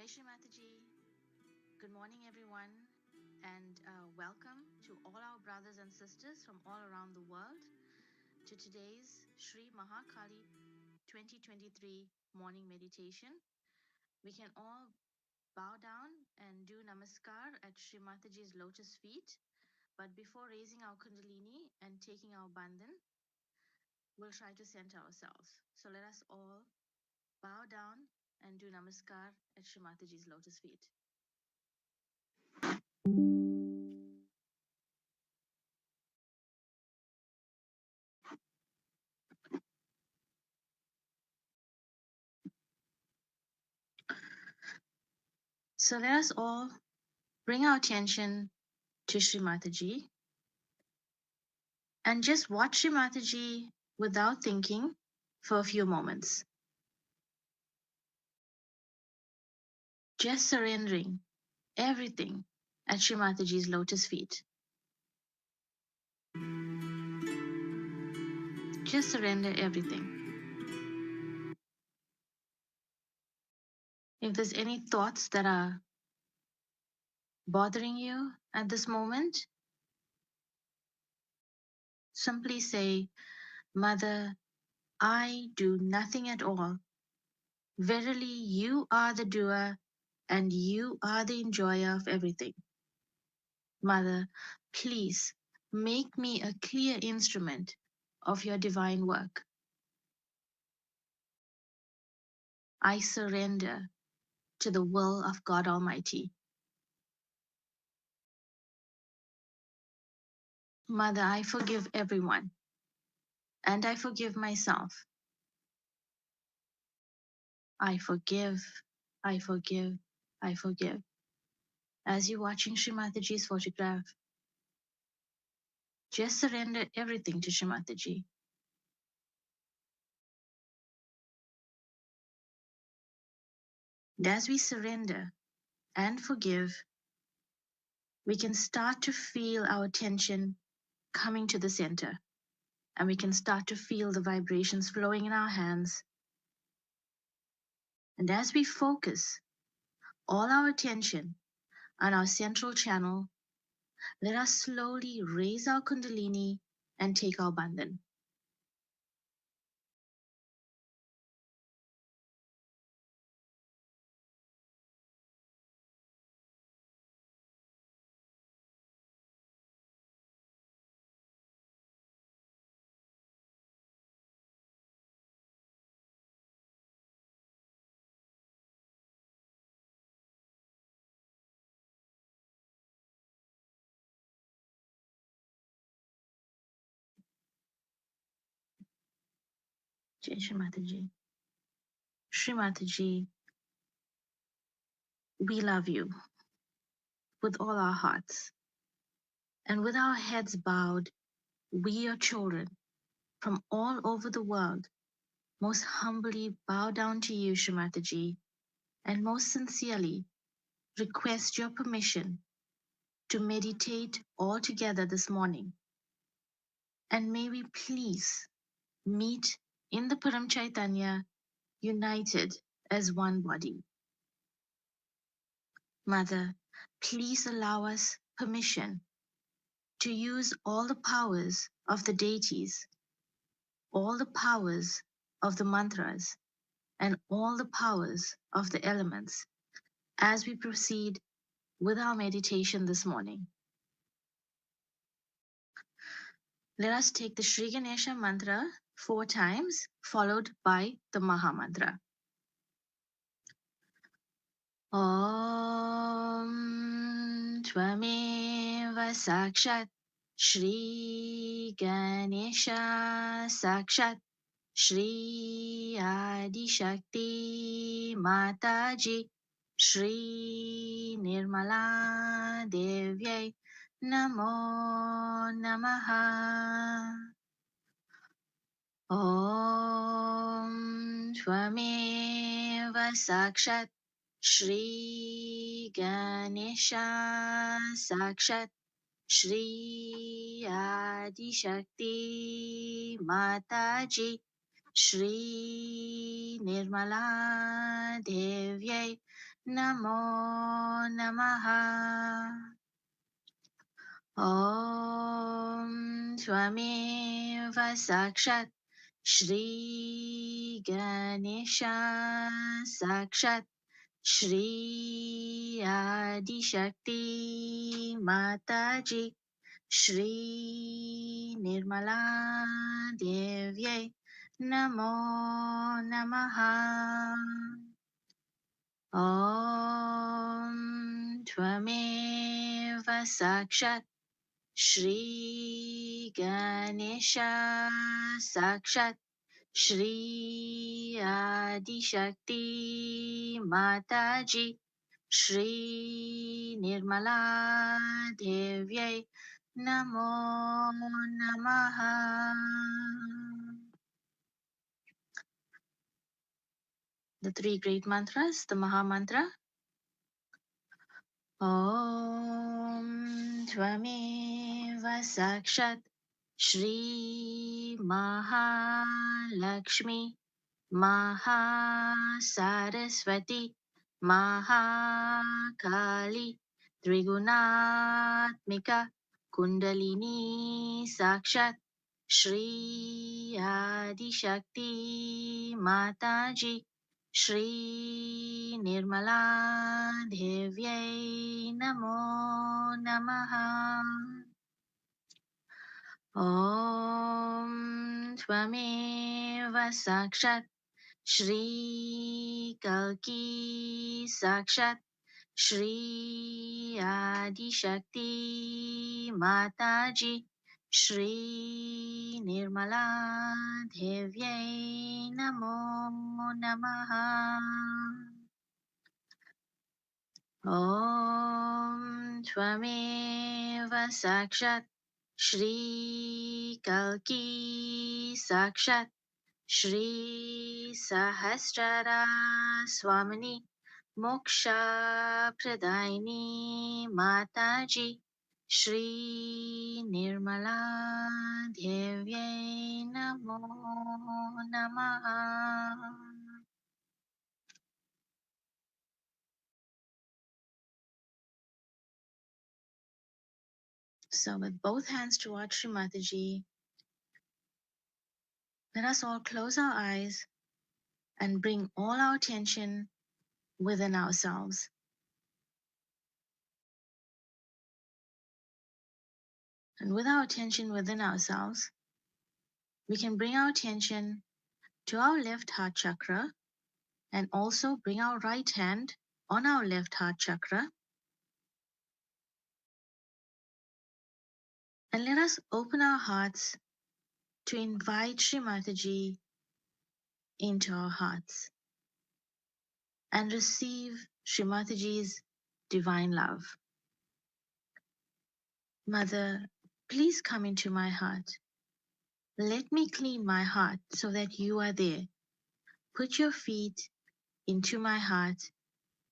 Jai Shri Mataji. Good morning, everyone, and welcome to all our brothers and sisters from all around the world to today's Shri Mahakali 2023 morning meditation. We can all bow down and do namaskar at Shri Mataji's lotus feet. But before raising our kundalini and taking our bandhan, we'll try to center ourselves. So let us all bow down and do namaskar at Shri Mataji's lotus feet. So let us all bring our attention to Shri Mataji and just watch Shri Mataji without thinking for a few moments. Just surrendering everything at Shri Mataji's lotus feet. Just surrender everything. If there's any thoughts that are bothering you at this moment, simply say, Mother, I do nothing at all. Verily, you are the doer and you are the enjoyer of everything. Mother, please make me a clear instrument of your divine work. I surrender to the will of God Almighty. Mother, I forgive everyone, and I forgive myself. I forgive, I forgive, I forgive. As you're watching Shri Mataji's photograph, just surrender everything to Shri Mataji. And as we surrender and forgive, we can start to feel our attention coming to the center, and we can start to feel the vibrations flowing in our hands. And as we focus all our attention on our central channel, let us slowly raise our kundalini and take our bandhan. Jai Shri Mataji. Shri Mataji, we love you with all our hearts. And with our heads bowed, we, your children, from all over the world, most humbly bow down to you, Shri Mataji, and most sincerely request your permission to meditate all together this morning. And may we please meet in the Param Chaitanya, united as one body. Mother, please allow us permission to use all the powers of the deities, all the powers of the mantras, and all the powers of the elements as we proceed with our meditation this morning. Let us take the Shri Ganesha mantra 4 times, followed by the Maha mantra. Om Tvameva Sakshat Shri Ganesha Sakshat Shri Adi Shakti Mataji Shri Nirmala Devyai Namo Namaha. Om Tvameva Sakshat Shri Ganesha Sakshat Shri Adi Shakti Mataji Shri Nirmala Devyai Namo Namaha. Om Twameva Sakshat Shri Ganesha Sakshat Shri Adi Shakti Mataji Shri Nirmala Devye Namo Namaha. Om Tvameva Sakshat Shri Ganesha Sakshat Shri Adi Shakti Mataji Shri Nirmala Devye Namo Namaha. The three great mantras, the Maha Mantra. Om Tvameva Sakshat Shri Mahalakshmi Mahasaraswati Mahakali Trigunatmika Kundalini Sakshat Shri Adi Shakti Mataji Shri Nirmala Devyai Namo Namaha. Om Tvameva Sakshat Shri Kalki Sakshat Shri Adi Shakti Mataji Shri Nirmala Devyai Namo Namaha. Om Tvameva Sakshat Shri Kalki Sakshat Shri Sahasrara Swamini Moksha Pradaini Mataji Shri Nirmala Devyai Namo Namaha. So with both hands towards Shri Mataji, let us all close our eyes and bring all our attention within ourselves. And with our attention within ourselves, we can bring our attention to our left heart chakra and also bring our right hand on our left heart chakra. And let us open our hearts to invite Shri Mataji into our hearts and receive Shri Mataji's divine love. Mother, please come into my heart. Let me clean my heart so that you are there. Put your feet into my heart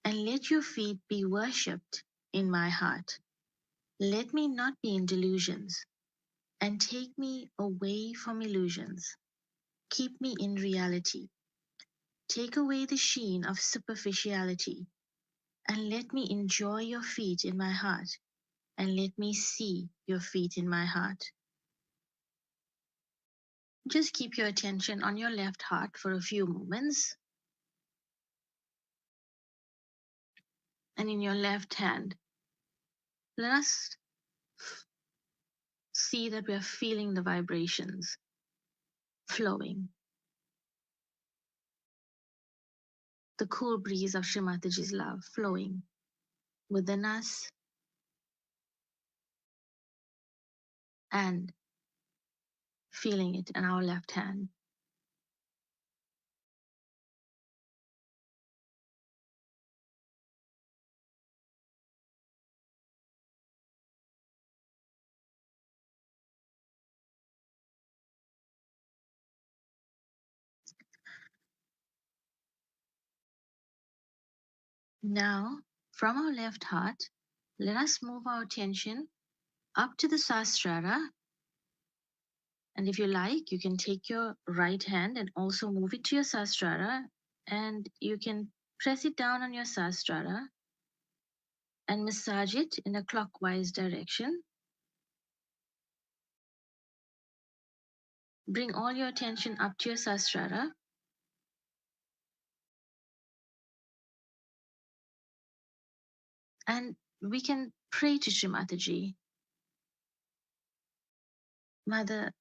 and let your feet be worshipped in my heart. Let me not be in delusions and take me away from illusions. Keep me in reality. Take away the sheen of superficiality and let me enjoy your feet in my heart and let me see your feet in my heart. Just keep your attention on your left heart for a few moments. And in your left hand, let us see that we are feeling the vibrations flowing. The cool breeze of Shri Mataji's love flowing within us and feeling it in our left hand. Now, from our left heart, let us move our attention up to the Sahasrara. And if you like, you can take your right hand and also move it to your Sahasrara. And you can press it down on your Sahasrara and massage it in a clockwise direction. Bring all your attention up to your Sahasrara. And we can pray to Shri Mataji. Mother,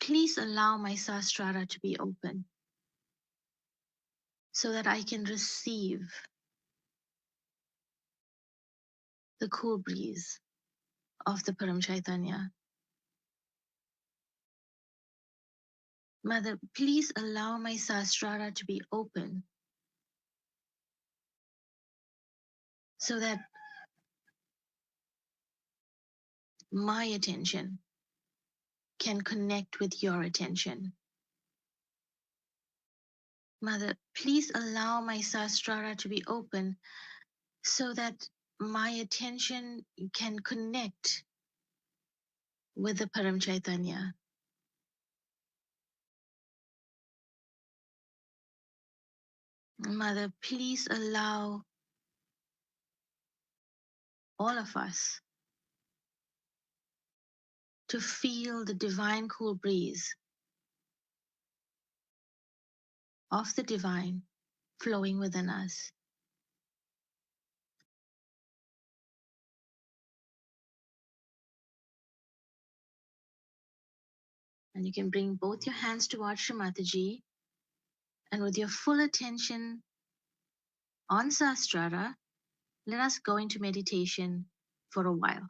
please allow my Sahasrara to be open so that I can receive the cool breeze of the Param Chaitanya. Mother, please allow my Sahasrara to be open so that my attention can connect with your attention. Mother, please allow my Sahasrara to be open so that my attention can connect with the Param Chaitanya. Mother, please allow all of us to feel the divine cool breeze of the divine flowing within us. And you can bring both your hands towards Shri Mataji, and with your full attention on Sahasrara, let us go into meditation for a while.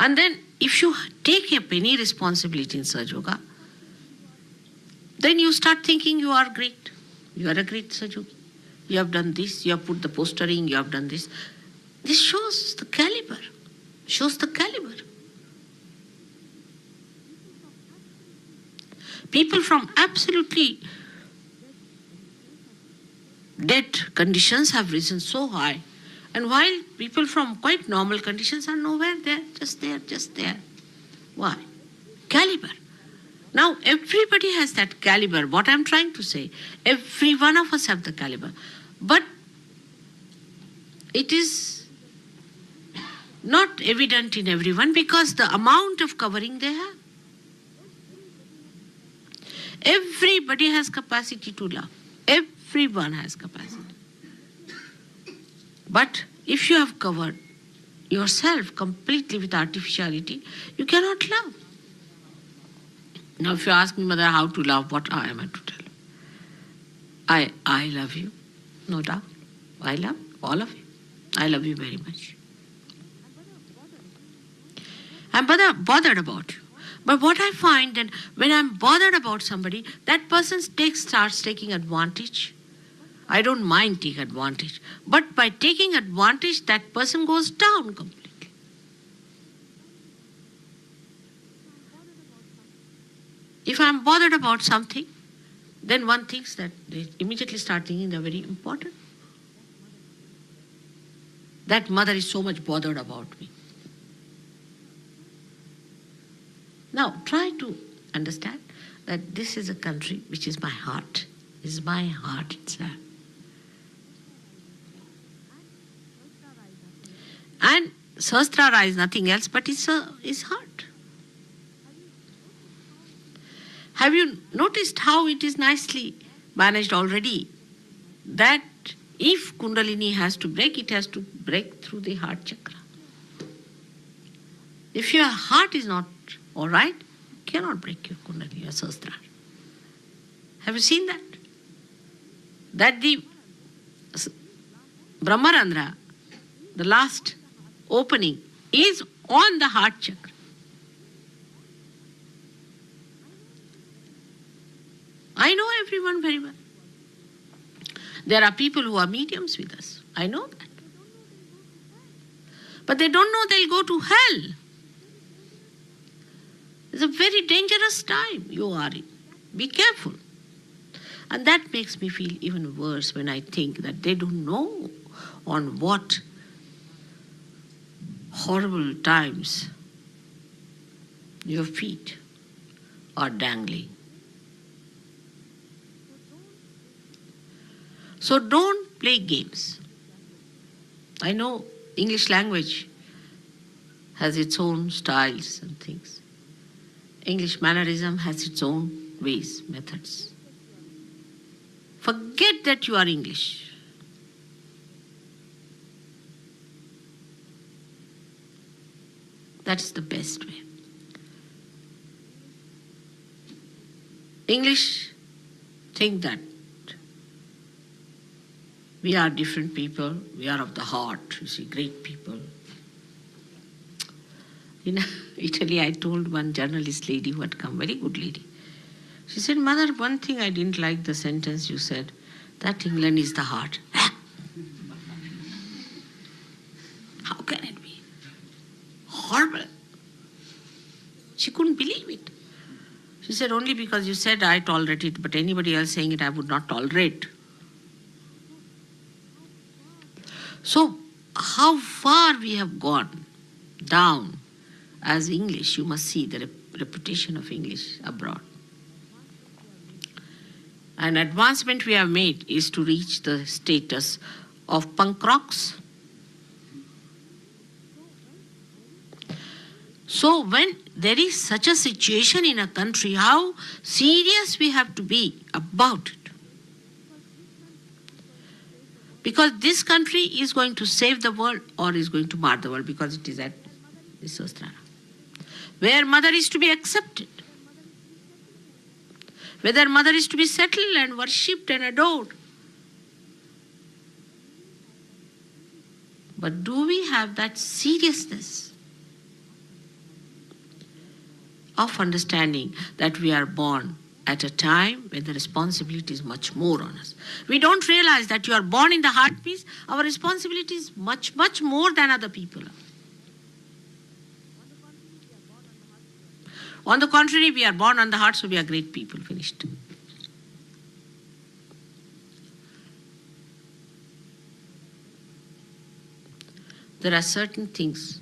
And then if you take up any responsibility in Sahaja, then you start thinking you are great. You are a great Sahaja. You have done this, you have put the postering, you have done this. This shows the caliber. People from absolutely dead conditions have risen so high. And while people from quite normal conditions are nowhere there, just there. Why? Caliber. Now, everybody has that caliber. What I'm trying to say, every one of us have the caliber. But it is not evident in everyone because the amount of covering they have. Everybody has capacity to love. Everyone has capacity. But if you have covered yourself completely with artificiality, you cannot love. Now if you ask me, Mother, how to love, what am I to tell you? I love you, no doubt. I love all of you. I love you very much. I'm bothered about you. But what I find that when I'm bothered about somebody, that person starts taking advantage. I don't mind taking advantage. But by taking advantage, that person goes down completely. If I'm bothered about something, then one thinks that they immediately start thinking they're very important. That mother is so much bothered about me. Now, try to understand that this is a country which is my heart. This is my heart itself. And Sahasrara is nothing else but his heart. Have you noticed how it is nicely managed already? That if Kundalini has to break, it has to break through the heart chakra. If your heart is not all right, you cannot break your Kundalini or Sahasrara. Have you seen that? That the Brahmarandra, the last opening, is on the heart chakra. I know everyone very well. There are people who are mediums with us. I know that. But they don't know they'll go to hell. It's a very dangerous time you are in. Be careful. And that makes me feel even worse when I think that they don't know on what horrible times your feet are dangling. So don't play games. I know English language has its own styles and things. English mannerism has its own ways, methods. Forget that you are English. That's the best way. English think that we are different people, we are of the heart, you see, great people. In Italy, I told one journalist lady who had come, very good lady. She said, Mother, one thing I didn't like the sentence you said, that England is the heart. How can it be? Horrible. She couldn't believe it. She said, only because you said I tolerate it, but anybody else saying it I would not tolerate. So, how far we have gone down as English, you must see the reputation of English abroad. An advancement we have made is to reach the status of punk rocks. So when there is such a situation in a country, how serious we have to be about it. Because this country is going to save the world or is going to mar the world, because it is at Viswasthana, where mother is to be accepted, whether mother is to be settled and worshipped and adored. But do we have that seriousness of understanding that we are born at a time when the responsibility is much more on us? We don't realize that you are born in the heartbeat. Our responsibility is much, much more than other people are. On the contrary, we are born on the heart, so we are great people. Finished. There are certain things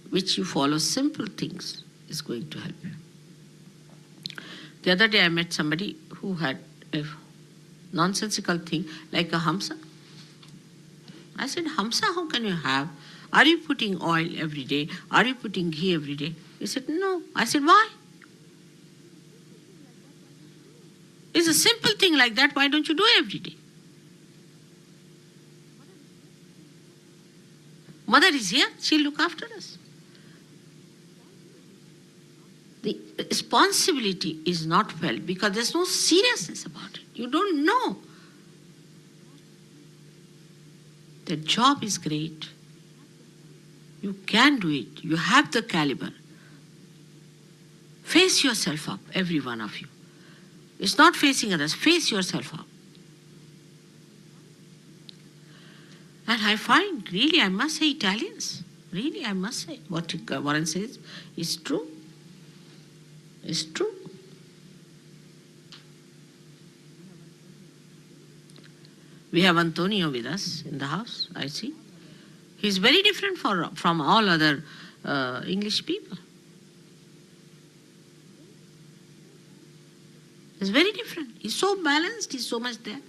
which you follow, simple things is going to help you. The other day I met somebody who had a nonsensical thing like a hamsa. I said, Hamsa, how can you have? Are you putting oil every day? Are you putting ghee every day? He said, no. I said, why? It's a simple thing like that. Why don't you do it every day? Mother is here. She'll look after us. The responsibility is not felt because there's no seriousness about it. You don't know. The job is great. You can do it. You have the caliber. Face yourself up, every one of you. It's not facing others. Face yourself up. And I find, really, I must say, Italians, really, I must say, what Warren says is true. It's true. We have Antonio with us in the house, I see. He's very different from all other English people. He's very different. He's so balanced, he's so much there.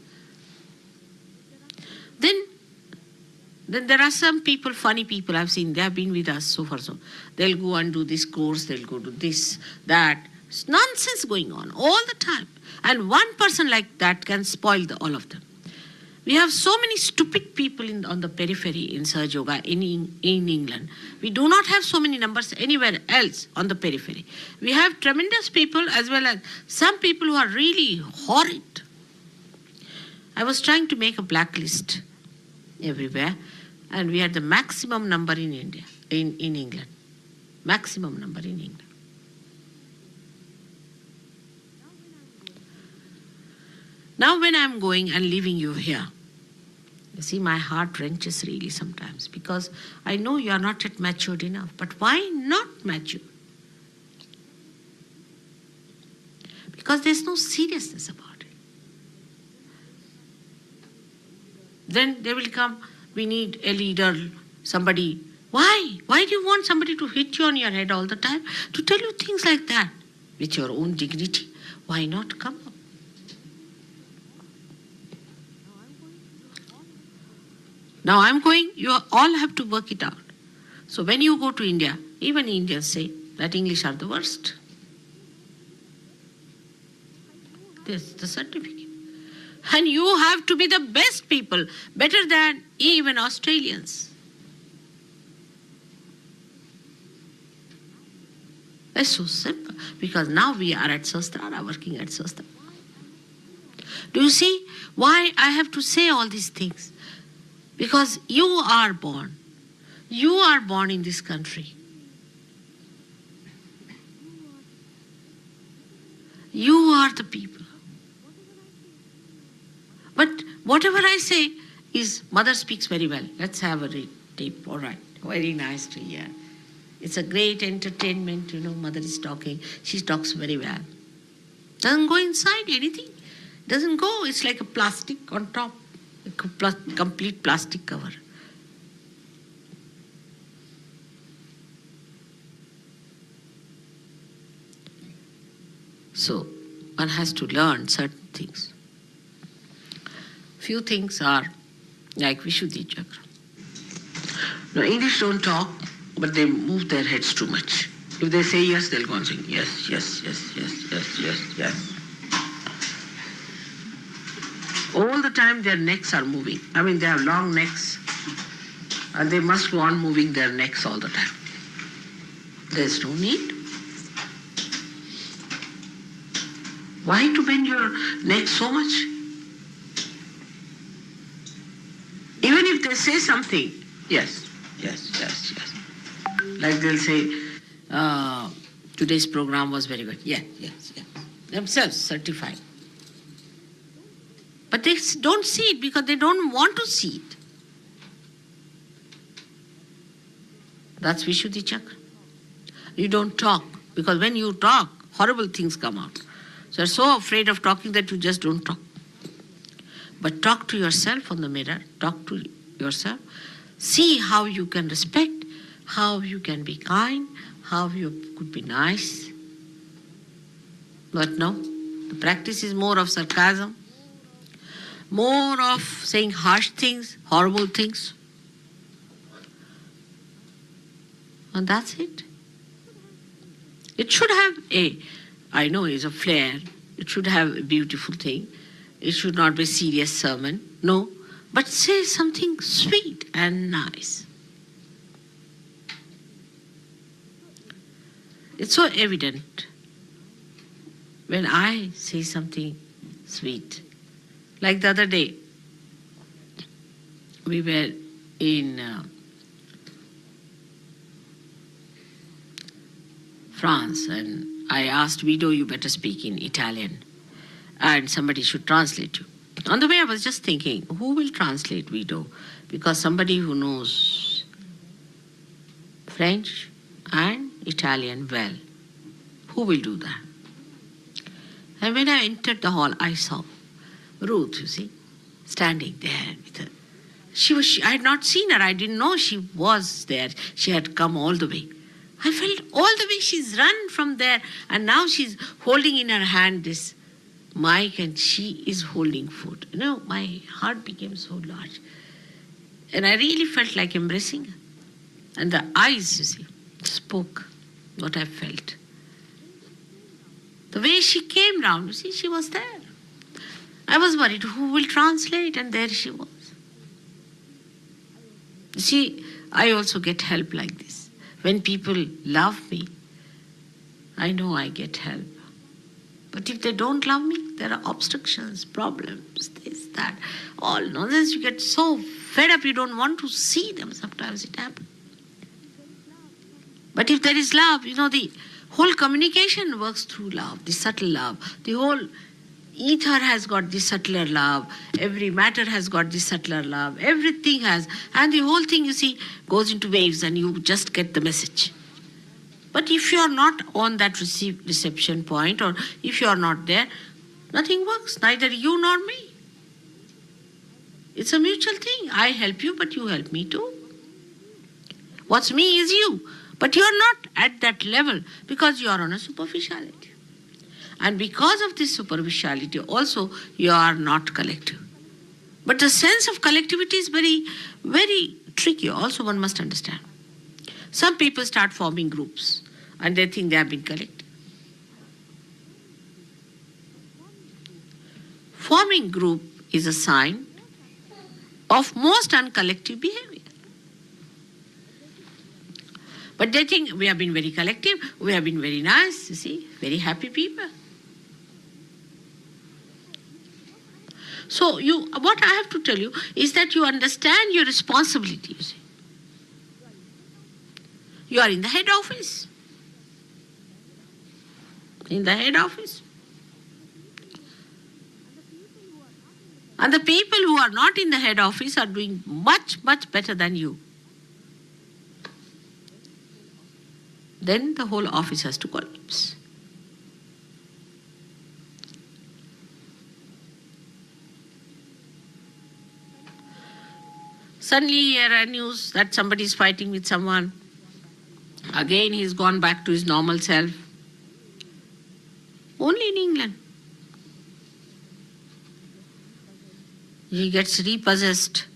Then there are some people, funny people I've seen, they have been with us so far so. They'll go and do this course, they'll go to this, that. It's nonsense going on all the time. And one person like that can spoil all of them. We have so many stupid people on the periphery in Sahaja Yoga in England. We do not have so many numbers anywhere else on the periphery. We have tremendous people as well as some people who are really horrid. I was trying to make a blacklist everywhere, and we had the maximum number in India, in England. Maximum number in England. Now when I'm going and leaving you here, You see, my heart wrenches really sometimes because I know you are not yet matured enough. But why not mature? Because there's no seriousness about it. Then they will come, we need a leader, somebody. Why? Why do you want somebody to hit you on your head all the time? To tell you things like that with your own dignity? Why not come up? Now I'm going, you all have to work it out. So when you go to India, even Indians say that English are the worst. This is the certificate. And you have to be the best people, better than even Australians. It's so simple. Because now we are at Sastrara, working at Sastrara. Do you see why I have to say all these things? Because you are born. You are born in this country. You are the people. But whatever I say is, Mother speaks very well. Let's have a tape. All right. Very nice to hear. It's a great entertainment, Mother is talking. She talks very well. Doesn't go inside anything. Doesn't go. It's like a plastic on top. A complete plastic cover. So, one has to learn certain things. Few things are like Vishuddhi Chakra. Now, English don't talk, but they move their heads too much. If they say yes, they'll go and sing yes, yes, yes, yes, yes, yes, yes. All the time their necks are moving. I mean, they have long necks, and they must go on moving their necks all the time. There's no need. Why to bend your neck so much? Even if they say something, yes, yes, yes, yes. Like they'll say, today's program was very good. Yeah, yes, yes. Themselves certified. But they don't see it because they don't want to see it. That's Vishuddhi Chakra. You don't talk because when you talk, horrible things come out. So you're so afraid of talking that you just don't talk. But talk to yourself on the mirror. Talk to yourself. See how you can respect, how you can be kind, how you could be nice. But no, the practice is more of sarcasm, more of saying harsh things, horrible things. And that's it. It should have I know it's a flair, it should have a beautiful thing. It should not be a serious sermon, no. But say something sweet and nice. It's so evident when I say something sweet. Like the other day, we were in France, and I asked Vido, you better speak in Italian, and somebody should translate you. On the way, I was just thinking, who will translate Vido? Because somebody who knows French and Italian well, who will do that? And when I entered the hall, I saw Ruth, you see, standing there with her. I had not seen her. I didn't know she was there. She had come all the way. I felt all the way she's run from there, and now she's holding in her hand this mic, and she is holding food. My heart became so large. And I really felt like embracing her. And the eyes, you see, spoke what I felt. The way she came round, you see, she was there. I was worried, who will translate? And there she was. You see, I also get help like this. When people love me, I know I get help. But if they don't love me, there are obstructions, problems, this, that, all nonsense. You get so fed up, you don't want to see them. Sometimes it happens. But if there is love, the whole communication works through love, the subtle love, the whole ether has got this subtler love, every matter has got this subtler love, everything has, and the whole thing, you see, goes into waves and you just get the message. But if you are not on that reception point, or if you are not there, nothing works, neither you nor me. It's a mutual thing. I help you, but you help me too. What's me is you, but you are not at that level because you are on a superficiality. And because of this superficiality also, you are not collective. But the sense of collectivity is very, very tricky also, one must understand. Some people start forming groups and they think they have been collective. Forming group is a sign of most uncollective behavior. But they think we have been very collective, we have been very nice, you see, very happy people. So what I have to tell you is that you understand your responsibility, you see. You are in the head office. In the head office. And the people who are not in the head office are doing much, much better than you. Then the whole office has to collapse. Suddenly you hear a news that somebody is fighting with someone. Again he's gone back to his normal self. Only in England. He gets repossessed.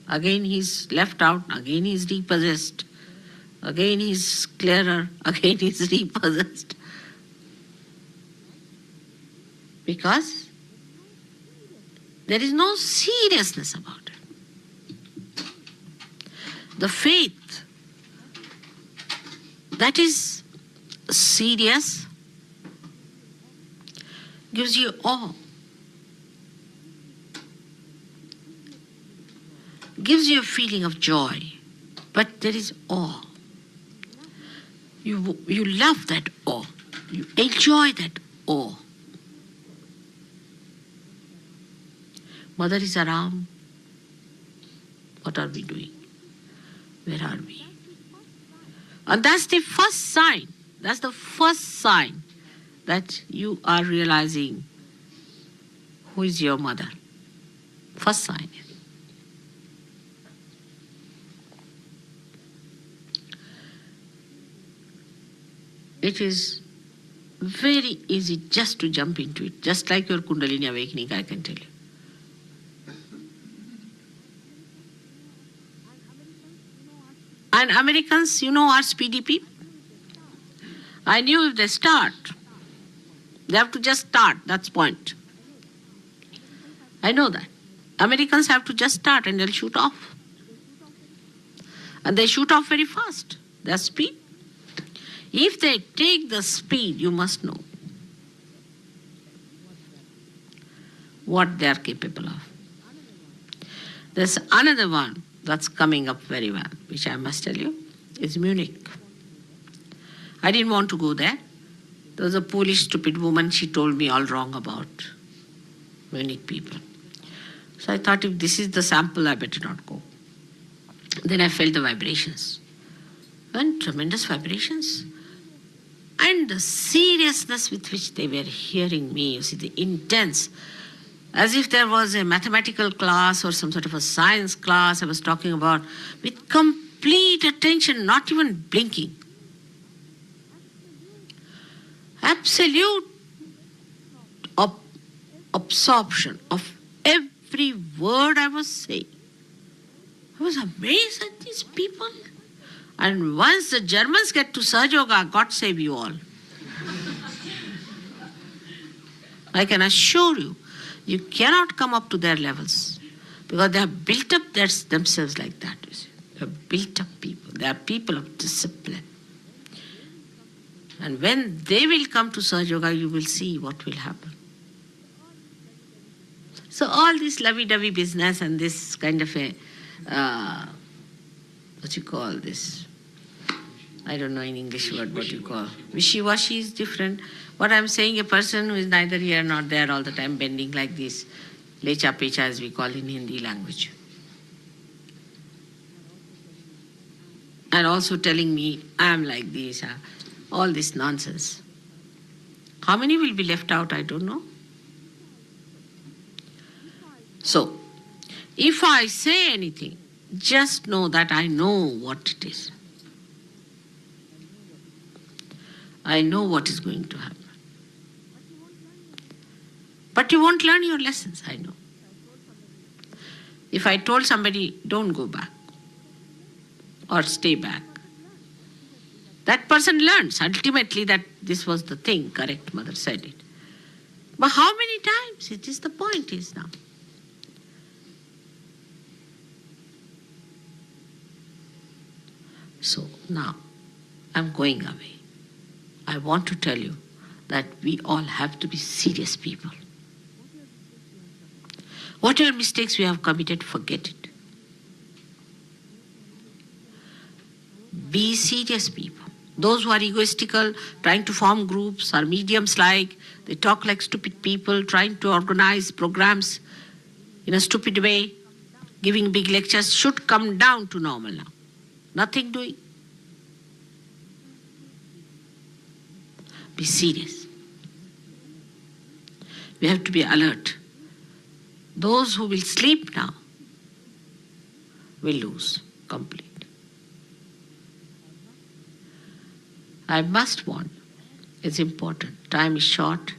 Again he's left out. Again he's repossessed. Again he's clearer. Again he's repossessed. Because there is no seriousness about it. The faith that is serious gives you awe. Gives you a feeling of joy. But there is awe. You love that awe. You enjoy that awe. Mother is around. What are we doing? Where are we? And that's the first sign. That's the first sign that you are realizing who is your mother. First sign. It is very easy just to jump into it, just like your Kundalini awakening, I can tell you. And Americans, are speedy people. I knew if they start, they have to just start, that's point. I know that. Americans have to just start and they'll shoot off. And they shoot off very fast. Their speed. If they take the speed, you must know what they are capable of. There's another one that's coming up very well, which I must tell you, is Munich. I didn't want to go there. There was a Polish stupid woman, she told me all wrong about Munich people. So I thought if this is the sample, I better not go. Then I felt the vibrations. And tremendous vibrations. And the seriousness with which they were hearing me, you see, the intense, as if there was a mathematical class or some sort of a science class I was talking about, with complete attention, not even blinking. Absolute absorption of every word I was saying. I was amazed at these people. And once the Germans get to Sahaja Yoga, God save you all. I can assure you, you cannot come up to their levels because they have built up themselves like that. You see. They have built up people. They are people of discipline. And when they will come to Sahaja Yoga, you will see what will happen. So all this lovey-dovey business and this kind of a, what you call this? I don't know in English word what you call. Wishy-washy is different. What I'm saying, a person who is neither here nor there all the time bending like this, lecha pecha as we call in Hindi language. And also telling me, I'm like this, all this nonsense. How many will be left out, I don't know. So, if I say anything, just know that I know what it is. I know what is going to happen. But you won't learn your lessons, I know. If I told somebody, don't go back or stay back, that person learns ultimately that this was the thing, correct, mother said it. But how many times? It is the point is now. So now, I'm going away. I want to tell you that we all have to be serious people. Whatever mistakes we have committed, forget it. Be serious people. Those who are egoistical, trying to form groups, are mediums like, they talk like stupid people, trying to organize programs in a stupid way, giving big lectures, should come down to normal now. Nothing doing. Be serious. We have to be alert. Those who will sleep now will lose completely. I must warn you, it's important. Time is short.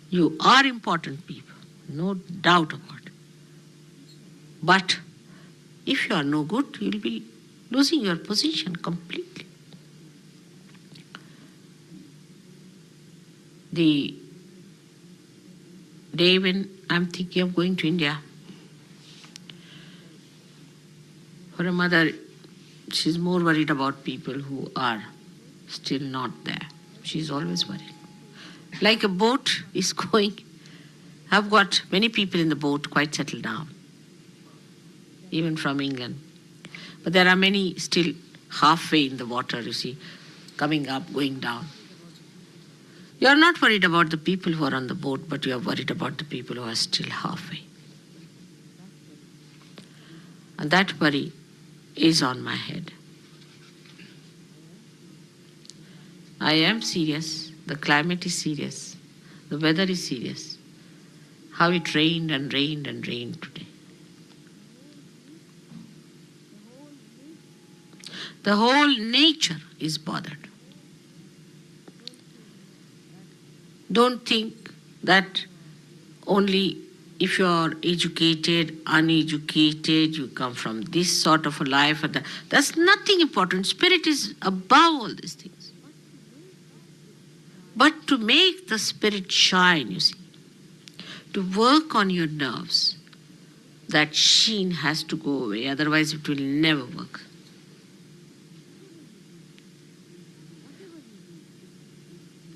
You are important people, no doubt about it. But if you are no good, you will be losing your position completely. The day when I'm thinking of going to India, for a mother, she's more worried about people who are still not there. She's always worried. Like a boat is going, I've got many people in the boat quite settled down, even from England. But there are many still halfway in the water, you see, coming up, going down. You are not worried about the people who are on the boat, but you are worried about the people who are still halfway. And that worry is on my head. I am serious. The climate is serious. The weather is serious. How it rained and rained and rained today. The whole nature is bothered. Don't think that only if you are educated, uneducated, you come from this sort of a life. That's nothing important. Spirit is above all these things. But to make the spirit shine, you see, to work on your nerves, that sheen has to go away, otherwise it will never work.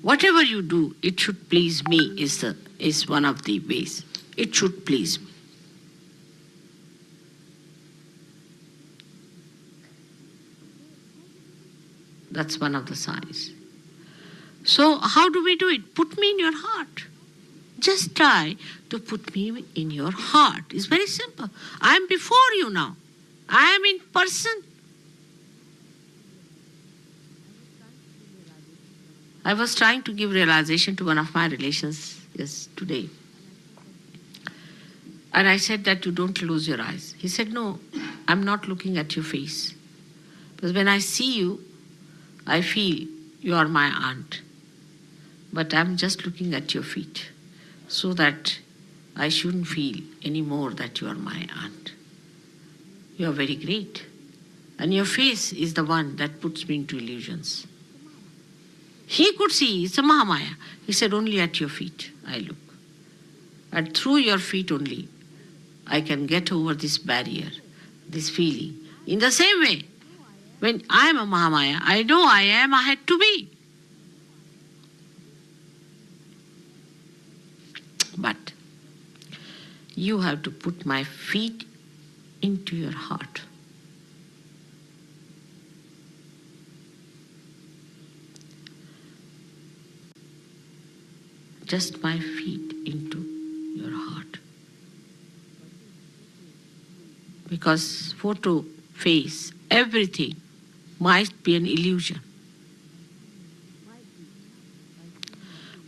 Whatever you do, it should please me is one of the ways. It should please me. That's one of the signs. So how do we do it? Put me in your heart. Just try to put me in your heart. It's very simple. I am before you now. I am in person. I was trying to give realization to one of my relations today. And I said that you don't close your eyes. He said, no, I'm not looking at your face. Because when I see you, I feel you are my aunt. But I'm just looking at your feet so that I shouldn't feel anymore that you are my aunt. You are very great. And your face is the one that puts me into illusions. He could see, it's a Mahamaya. He said, only at your feet I look. And through your feet only, I can get over this barrier, this feeling. In the same way, when I am a Mahamaya, I know I am, I had to be. But you have to put my feet into your heart. just my feet into your heart. Because photo, face, everything might be an illusion.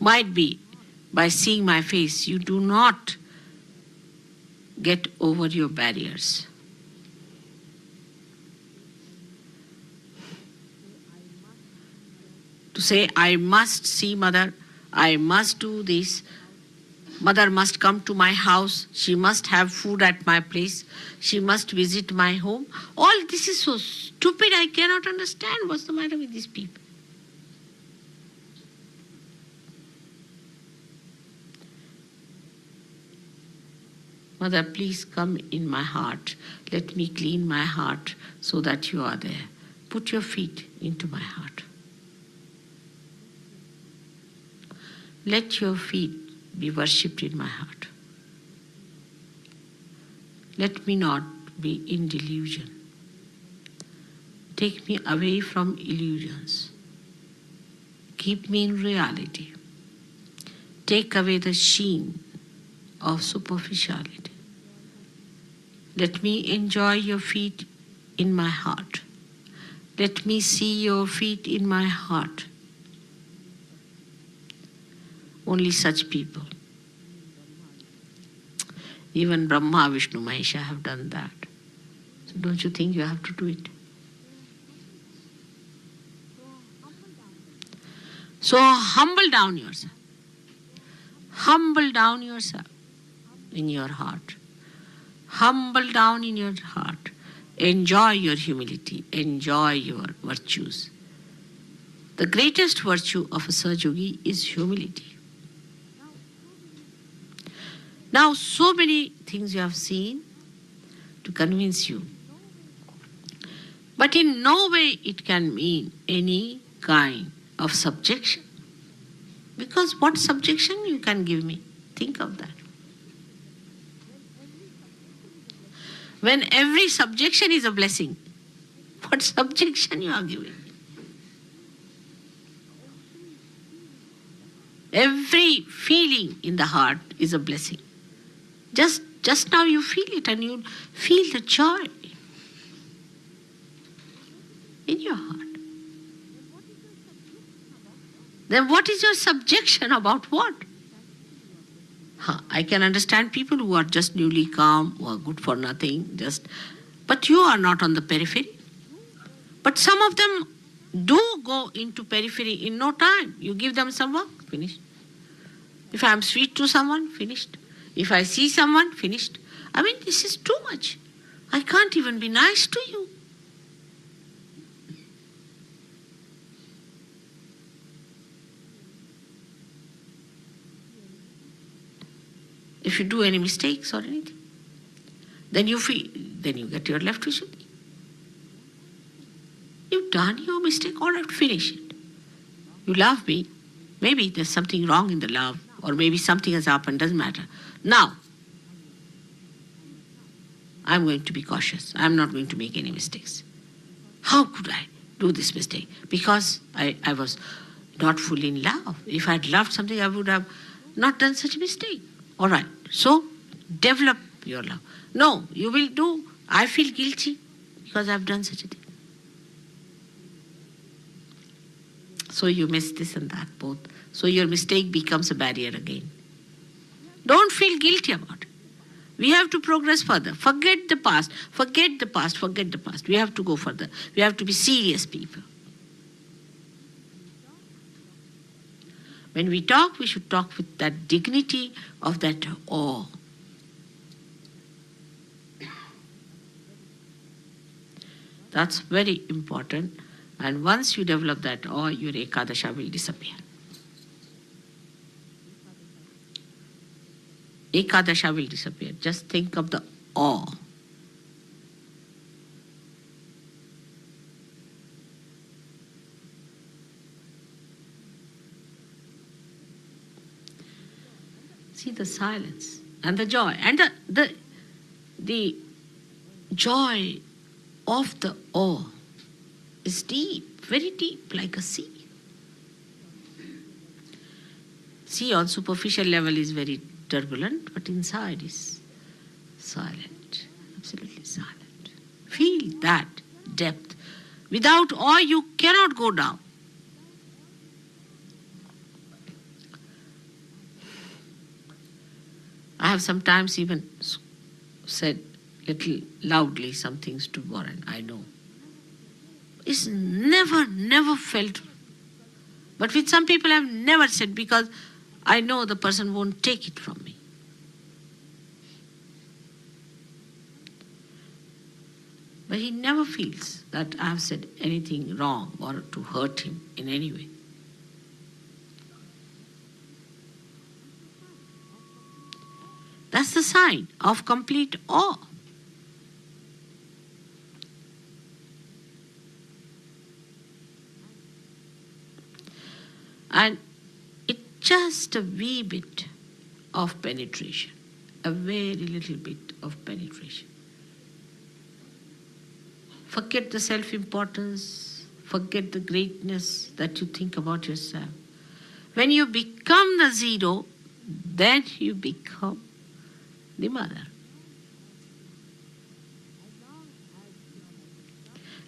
Might be by seeing my face, you do not get over your barriers. To say, I must see Mother, I must do this, Mother must come to my house, she must have food at my place, she must visit my home. All this is so stupid, I cannot understand what's the matter with these people. Mother, please come in my heart. Let me clean my heart so that you are there. Put your feet into my heart. Let your feet be worshipped in my heart. Let me not be in delusion. Take me away from illusions. Keep me in reality. Take away the sheen of superficiality. Let me enjoy your feet in my heart. Let me see your feet in my heart. Only such people. Even Brahma, Vishnu, Mahesha have done that. So don't you think you have to do it? So humble down yourself. Humble down yourself in your heart. Humble down in your heart. Enjoy your humility. Enjoy your virtues. The greatest virtue of a Sahaja is humility. Now, so many things you have seen to convince you. But in no way it can mean any kind of subjection. Because what subjection you can give me? Think of that. When every subjection is a blessing, what subjection you are giving? Every feeling in the heart is a blessing. Just now you feel it and you feel the joy in your heart. Then what is your subjection about what? I can understand people who are just newly calm, who are good for nothing, but you are not on the periphery. But some of them do go into periphery in no time. You give them some work, finished. If I am sweet to someone, finished. If I see someone, finished. I mean, this is too much. I can't even be nice to you. If you do any mistakes or anything, then you get your left Vishuddhi. You've done your mistake, all right, finish it. You love me, maybe there's something wrong in the love, or maybe something has happened, doesn't matter. Now, I'm going to be cautious. I'm not going to make any mistakes. How could I do this mistake? Because I was not fully in love. If I'd loved something, I would have not done such a mistake. All right, so develop your love. No, you will do, I feel guilty because I've done such a thing. So you miss this and that both. So your mistake becomes a barrier again. Don't feel guilty about it. We have to progress further. Forget the past. Forget the past. Forget the past. We have to go further. We have to be serious people. When we talk, we should talk with that dignity of that awe. That's very important. And once you develop that awe, your Ekadasha will disappear. Ekadasha will disappear. Just think of the awe. See the silence and the joy and the joy of the awe is deep, very deep, like a sea. See, on superficial level is very turbulent, but inside is silent, absolutely silent. Feel that depth. Without awe, you cannot go down. I have sometimes even said little loudly some things to Warren, I know. It's never felt. But with some people I've never said because I know the person won't take it from me. But he never feels that I have said anything wrong or to hurt him in any way. That's the sign of complete awe. And it's just a wee bit of penetration, a very little bit of penetration. Forget the self-importance, forget the greatness that you think about yourself. When you become the zero, then you become the mother.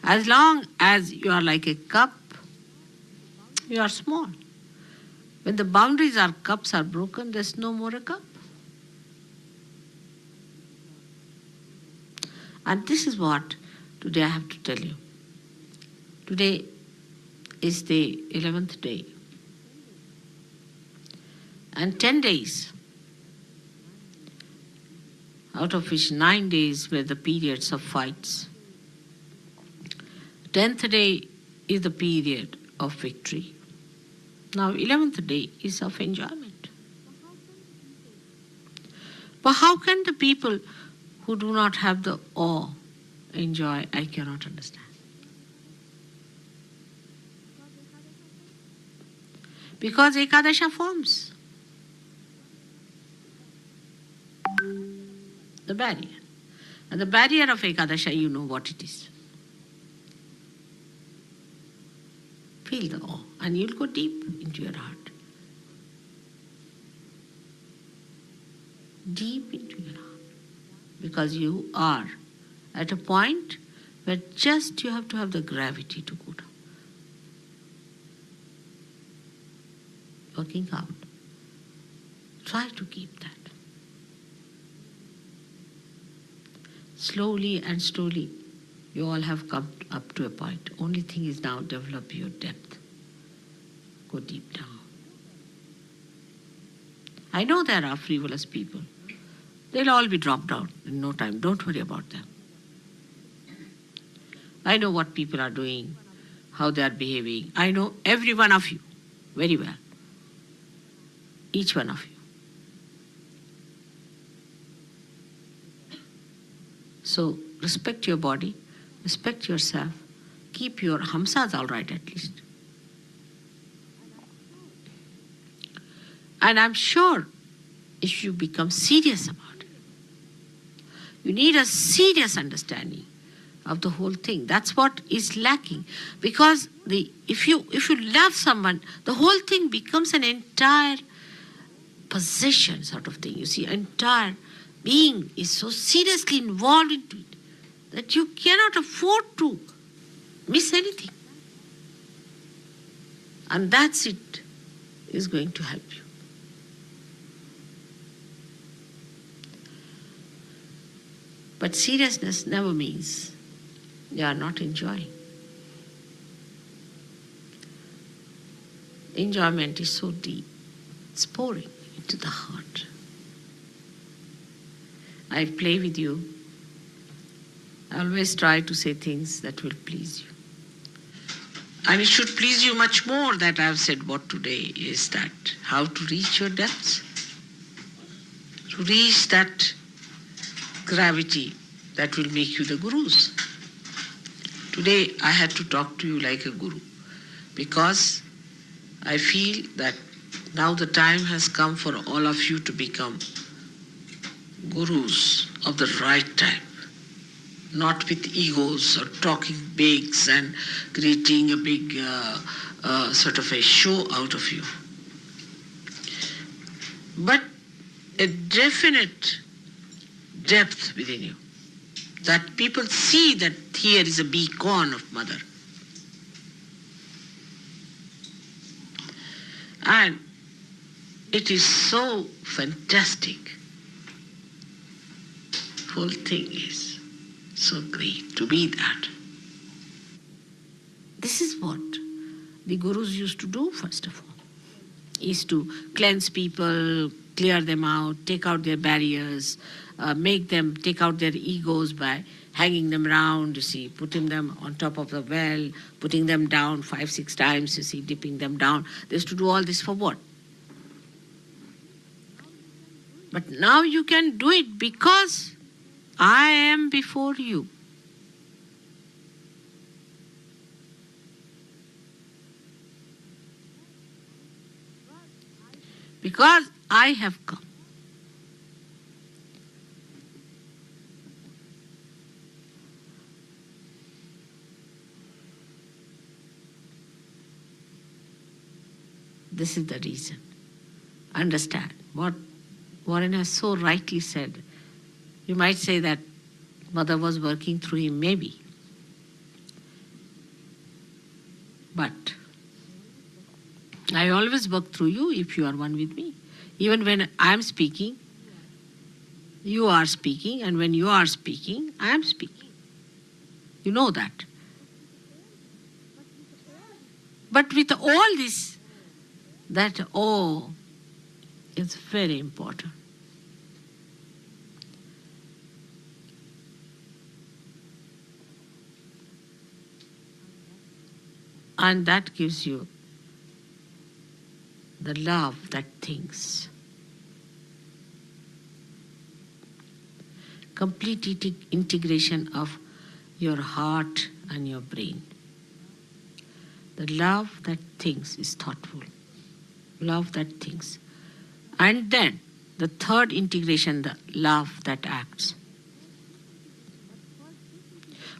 As long as you are like a cup, you are small. When the boundaries are cups are broken, there's no more a cup. And this is what today I have to tell you. Today is the 11th day. And 10 days, out of which 9 days were the periods of fights. 10th day is the period of victory. Now 11th day is of enjoyment. But how can the people who do not have the awe enjoy? I cannot understand. Because Ekadasha forms the barrier. And the barrier of Ekadasha, you know what it is. Feel the awe and you'll go deep into your heart. Deep into your heart. Because you are at a point where just you have to have the gravity to go down. Working out. Try to keep that. Slowly and slowly, you all have come up to a point. Only thing is now develop your depth. Go deep down. I know there are frivolous people. They'll all be dropped out in no time. Don't worry about them. I know what people are doing, how they are behaving. I know every one of you very well. Each one of you. So respect your body, respect yourself, keep your hamsas all right at least. And I'm sure if you become serious about it, you need a serious understanding of the whole thing. That's what is lacking. Because if you love someone, the whole thing becomes an entire possession sort of thing. You see, entire being is so seriously involved into it that you cannot afford to miss anything. And that's it is going to help you. But seriousness never means you are not enjoying. Enjoyment is so deep, it's pouring into the heart. I play with you. I always try to say things that will please you. And it should please you much more that I have said what today is that how to reach your depths. To reach that gravity that will make you the gurus. Today I had to talk to you like a guru because I feel that now the time has come for all of you to become gurus of the right type, not with egos or talking bigs and creating a big sort of a show out of you. but a definite depth within you. That people see that here is a beacon of Mother. And it is so fantastic. Whole thing is so great to be that. This is what the gurus used to do, first of all, is to cleanse people, clear them out, take out their barriers, make them take out their egos by hanging them round, you see, putting them on top of the well, putting them down 5-6 times, you see, dipping them down. They used to do all this for what? But now you can do it because I am before you. Because I have come. This is the reason. Understand what Warren has so rightly said. You might say that Mother was working through him, maybe. But I always work through you if you are one with me. Even when I am speaking, you are speaking, and when you are speaking, I am speaking. You know that. But with all this, that awe is very important. And that gives you the love that thinks. Complete integration of your heart and your brain. The love that thinks is thoughtful. Love that thinks. And then the third integration, the love that acts.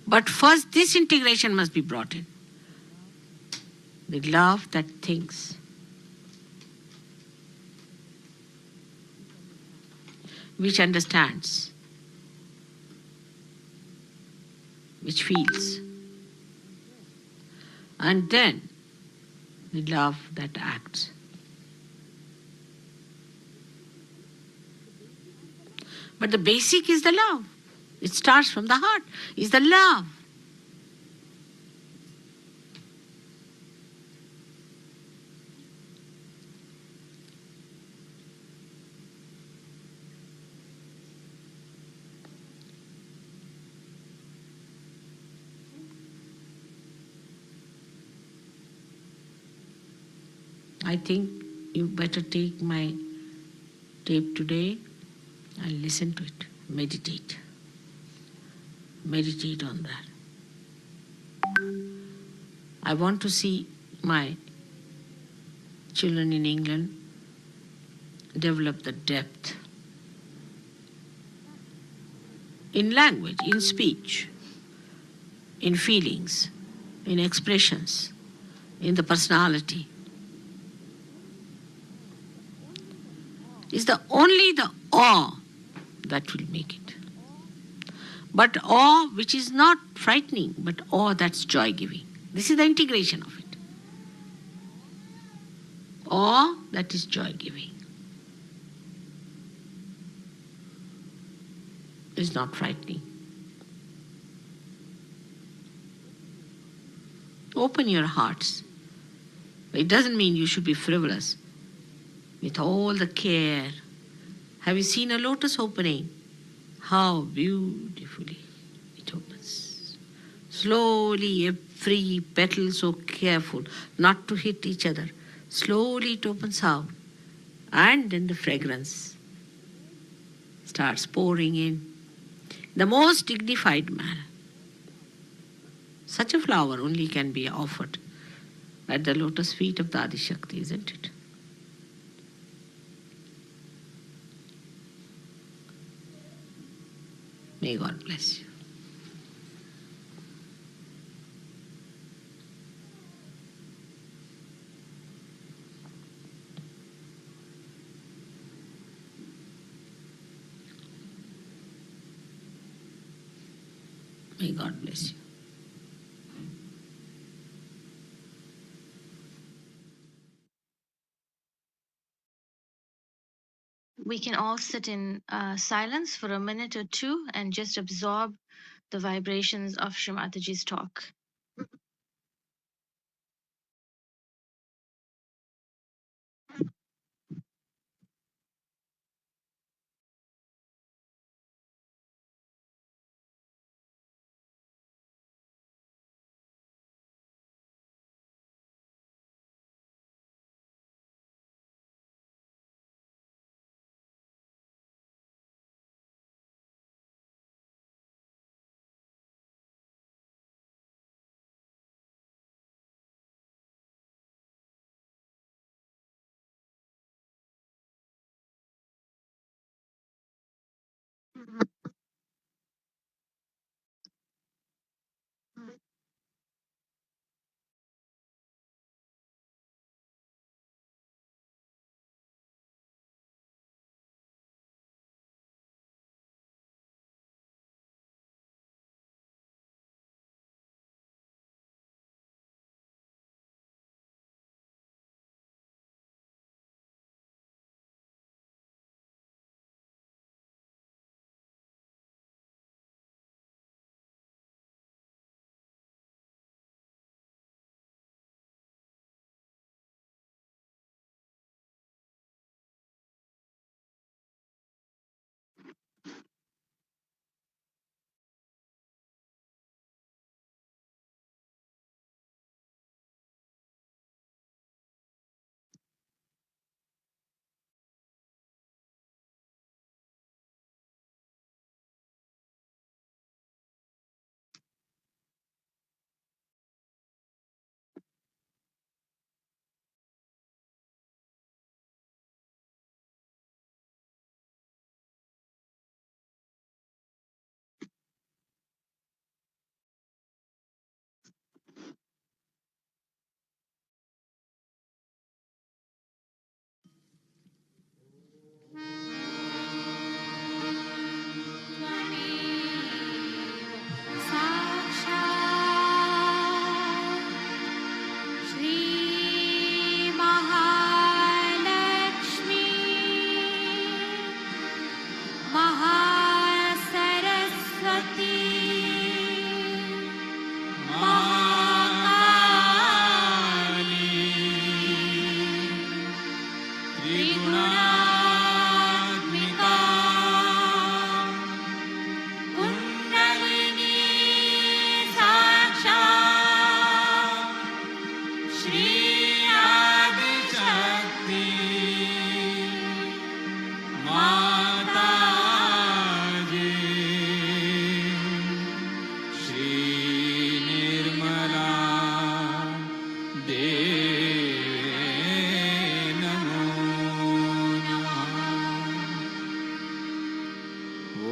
But first this integration must be brought in. The love that thinks. Which understands. Which feels. And then the love that acts. But the basic is the love. It starts from the heart. It's the love. I think you better take my tape today and listen to it. Meditate. Meditate on that. I want to see my children in England develop the depth in language, in speech, in feelings, in expressions, in the personality. It's only the awe that will make it. But awe which is not frightening, but awe that's joy-giving. This is the integration of it. Awe that is joy-giving. Is not frightening. Open your hearts. It doesn't mean you should be frivolous. With all the care. Have you seen a lotus opening? How beautifully it opens. Slowly, every petal so careful not to hit each other. Slowly it opens out. And then the fragrance starts pouring in. The most dignified manner. Such a flower only can be offered at the lotus feet of the Adi Shakti, isn't it? May God bless you. May God bless you. We can all sit in silence for a minute or two and just absorb the vibrations of Shri Mataji's talk. Shri Mahalakshmi Mahasaraswati Mahakali Trigunaatmika Kundalini Sakshat Shri Adi Shakti Mataji Shri Nirmala Devi Namo Namah Om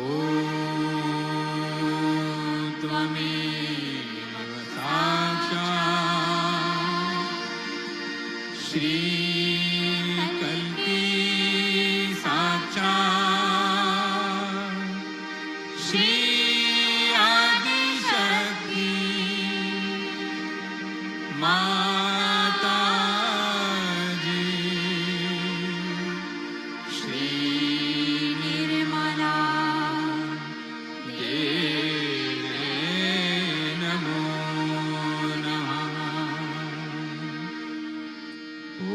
Tvameva Sakshat Shri Kalki Sakshat Shri Adi Shakti Mataji Shri Nirmala Devi Namo Namah Om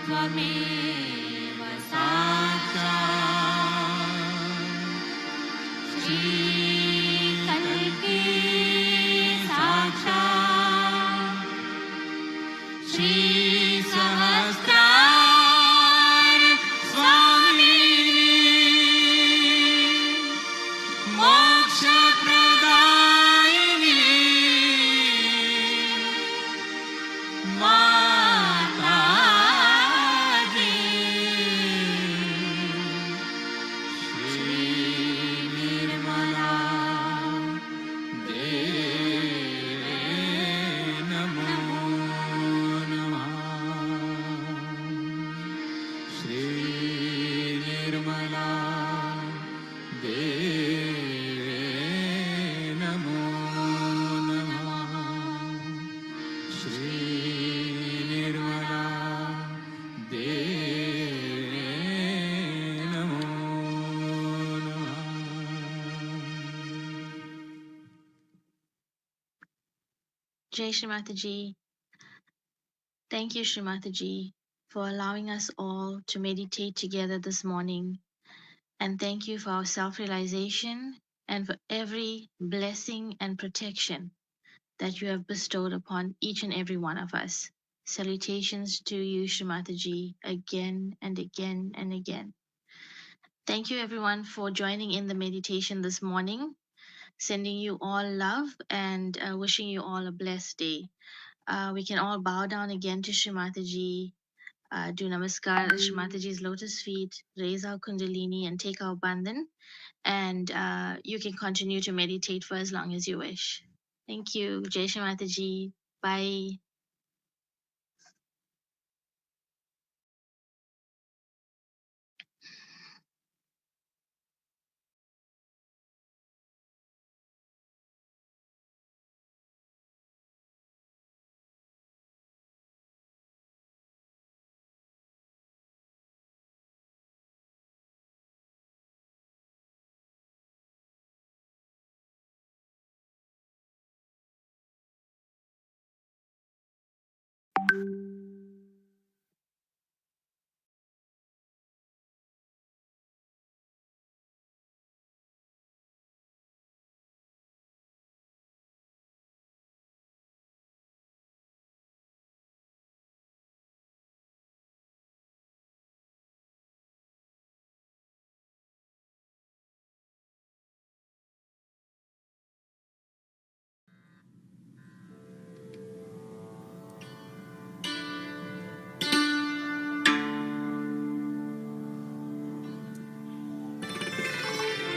Tvameva Sakshat Shri Kalki Sakshat Shri Sahasrar Swamini Moksha Pradayini Mataji Shri Nirmala Devi Namo Namah Shri Nirmala Devi Jai Shri Mataji. Thank you, Shri Mataji, for allowing us all to meditate together this morning. And thank you for our self realization and for every blessing and protection that you have bestowed upon each and every one of us. Salutations to you, Shri Mataji, again and again and again. Thank you, everyone, for joining in the meditation this morning. Sending you all love and wishing you all a blessed day. We can all bow down again to Shri Mataji, do namaskar at Shri Mataji's lotus feet, raise our kundalini and take our bandhan. And you can continue to meditate for as long as you wish. Thank you. Jai Shri Mataji. Bye.